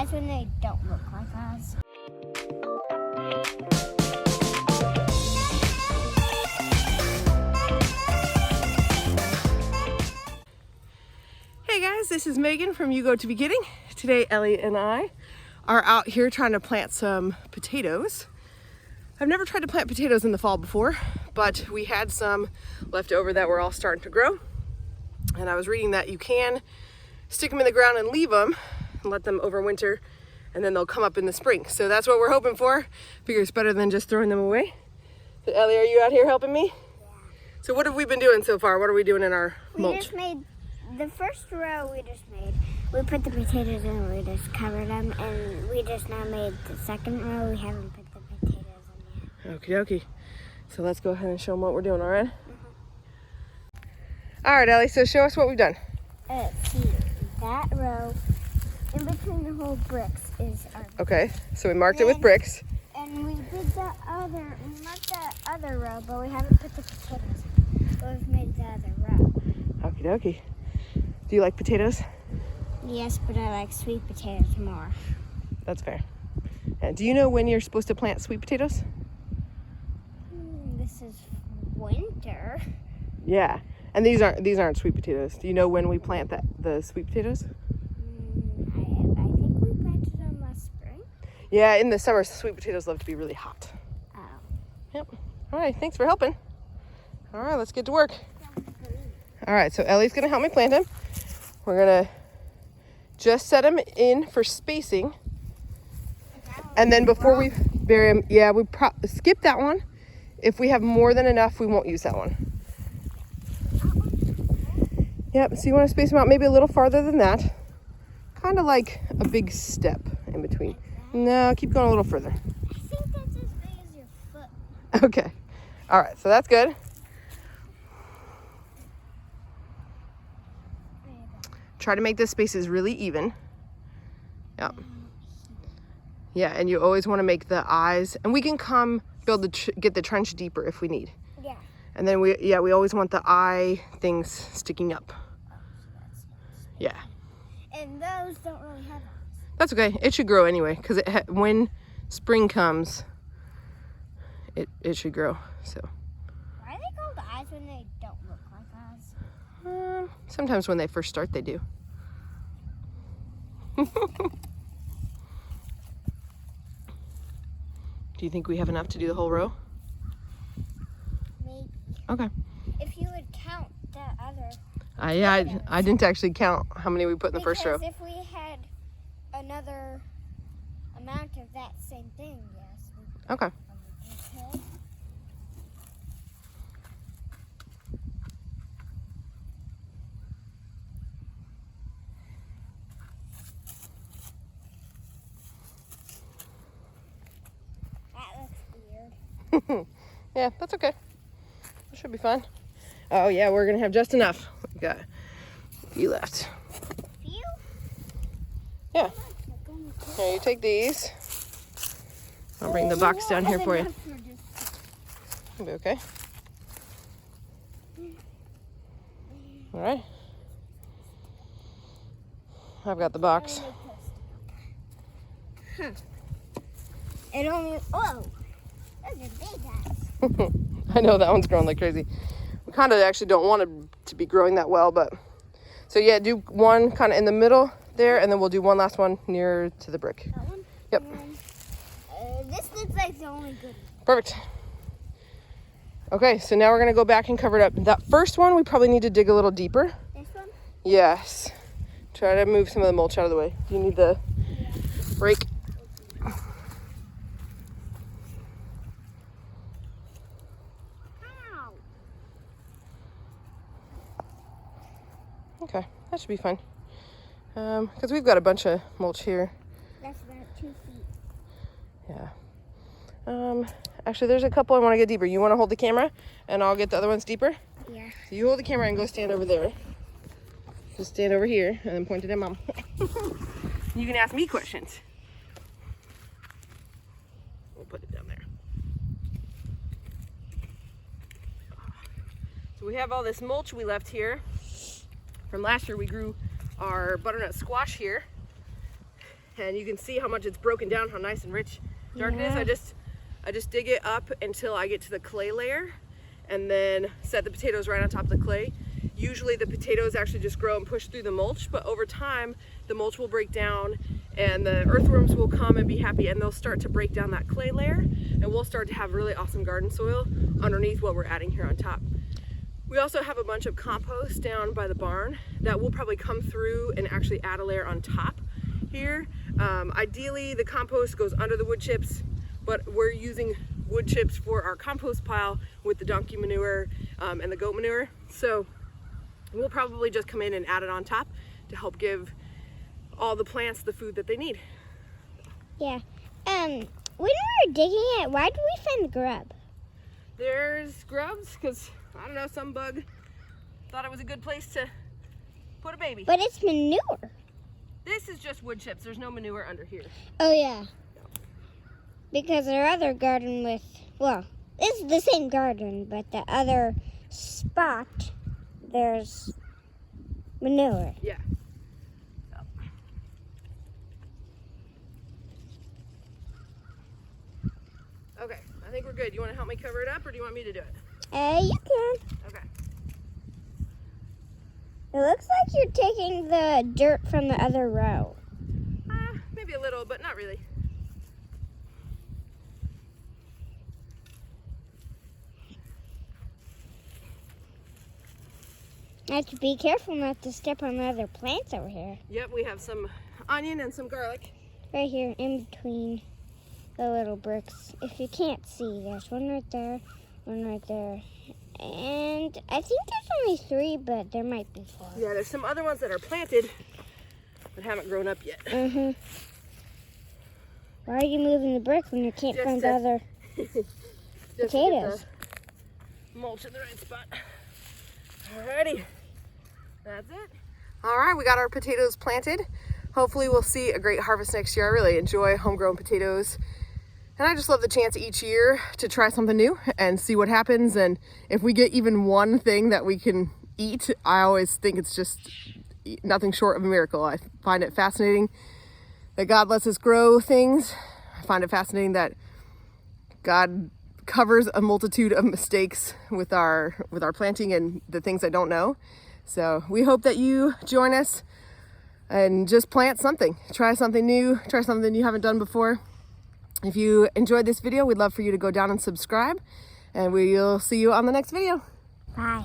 eyes when they don't look like eyes. Hey guys, this is Megan from You Go to Beginning. Today Ellie and I are out here trying to plant some potatoes. I've never tried to plant potatoes in the fall before, but we had some left over that were all starting to grow. And I was reading that you can stick them in the ground and leave them and let them overwinter, and then they'll come up in the spring. So that's what we're hoping for. Figure it's better than just throwing them away. So Ellie, are you out here helping me? Yeah. So what have we been doing so far? What are we doing in our mulch? We just made the first row we put the potatoes in, we just covered them, and we just now made the second row. We haven't put the potatoes in yet. Okie dokie. So let's go ahead and show them what we're doing, all right? All right, Ellie, so show us what we've done. See, that row, in between the whole bricks is our... Okay, so we marked it with bricks. And we marked the other row, but we haven't put the potatoes in. But we've made the other row. Okie dokie. Do you like potatoes? Yes, but I like sweet potatoes more. That's fair. And do you know when you're supposed to plant sweet potatoes? This is winter. Yeah, and these aren't sweet potatoes. Do you know when we plant the sweet potatoes? I think we planted them last spring. Yeah, in the summer, sweet potatoes love to be really hot. Oh. Yep. All right, thanks for helping. All right, let's get to work. All right, so Ellie's gonna help me plant them. We're gonna just set them in for spacing. And then before we bury them, yeah, we skip that one. If we have more than enough, we won't use that one. Yep, so you want to space them out maybe a little farther than that. Kind of like a big step in between. No, keep going a little further. I think that's as big as your foot. Okay. All right, so that's good. Try to make the spaces really even. Yep. Yeah, and you always want to make the eyes, and we can come get the trench deeper if we need. Yeah. And then we always want the eye things sticking up. Yeah. And those don't really have eyes. That's okay. It should grow anyway, because when spring comes, it should grow. So. Why are they called eyes when they don't look like eyes? Sometimes when they first start, they do. Do you think we have enough to do the whole row? Maybe. Okay. If you would count the other. I didn't actually count how many we put in the first row. Because if we had another amount of that same thing, yes. Okay. Yeah, that's okay. It should be fine. Oh yeah, we're gonna have just enough. We got a few left. Few? Yeah. Here, you take these. I'll bring the box down here for you. It'll be okay. All right. I've got the box. It only, oh, those are big guys. I know that one's growing like crazy. We kind of actually don't want it to be growing that well, but so yeah, do one kind of in the middle there, and then we'll do one last one near to the brick. That one? Yep. This looks like the only good one. Perfect. Okay, so now we're gonna go back and cover it up. That first one, we probably need to dig a little deeper. This one? Yes. Try to move some of the mulch out of the way. Do you need the rake? Okay, that should be fine. Because we've got a bunch of mulch here. That's about 2 feet. Yeah. Actually, there's a couple I want to get deeper. You want to hold the camera, and I'll get the other ones deeper? Yeah. So you hold the camera and go stand over there. Just stand over here, and then point it at Mom. You can ask me questions. We'll put it down there. So we have all this mulch we left here. From last year, we grew our butternut squash here. and you can see how much it's broken down, how nice and rich dark it is. I just dig it up until I get to the clay layer and then set the potatoes right on top of the clay. Usually the potatoes actually just grow and push through the mulch, but over time the mulch will break down and the earthworms will come and be happy, and they'll start to break down that clay layer, and we'll start to have really awesome garden soil underneath what we're adding here on top. We also have a bunch of compost down by the barn that will probably come through and actually add a layer on top here. Ideally the compost goes under the wood chips, but we're using wood chips for our compost pile with the donkey manure and the goat manure. So we'll probably just come in and add it on top to help give all the plants the food that they need. Yeah. When we were digging it, why did we find the grub? There's grubs because, I don't know, some bug thought it was a good place to put a baby. But it's manure. This is just wood chips. There's no manure under here. Oh, yeah. Because our other garden it's the same garden, but the other spot, there's manure. Yeah. Okay, I think we're good. You want to help me cover it up, or do you want me to do it? You can. Okay. It looks like you're taking the dirt from the other row. Maybe a little, but not really. I have to be careful not to step on the other plants over here. Yep, we have some onion and some garlic. Right here, in between the little bricks. If you can't see, there's one right there, one right there. And I think there's only 3, but there might be 4. Yeah, there's some other ones that are planted but haven't grown up yet. Why are you moving the brick when you can't Just find to- the other Just to get potatoes? the mulch in the right spot. Alrighty, that's it. All right, we got our potatoes planted. Hopefully we'll see a great harvest next year. I really enjoy homegrown potatoes. And I just love the chance each year to try something new and see what happens. And if we get even one thing that we can eat, I always think it's just nothing short of a miracle. I find it fascinating that God lets us grow things. I find it fascinating that God covers a multitude of mistakes with our planting and the things I don't know. So we hope that you join us and just plant something. Try something new, try something you haven't done before. If you enjoyed this video, we'd love for you to go down and subscribe, and we'll see you on the next video. Bye.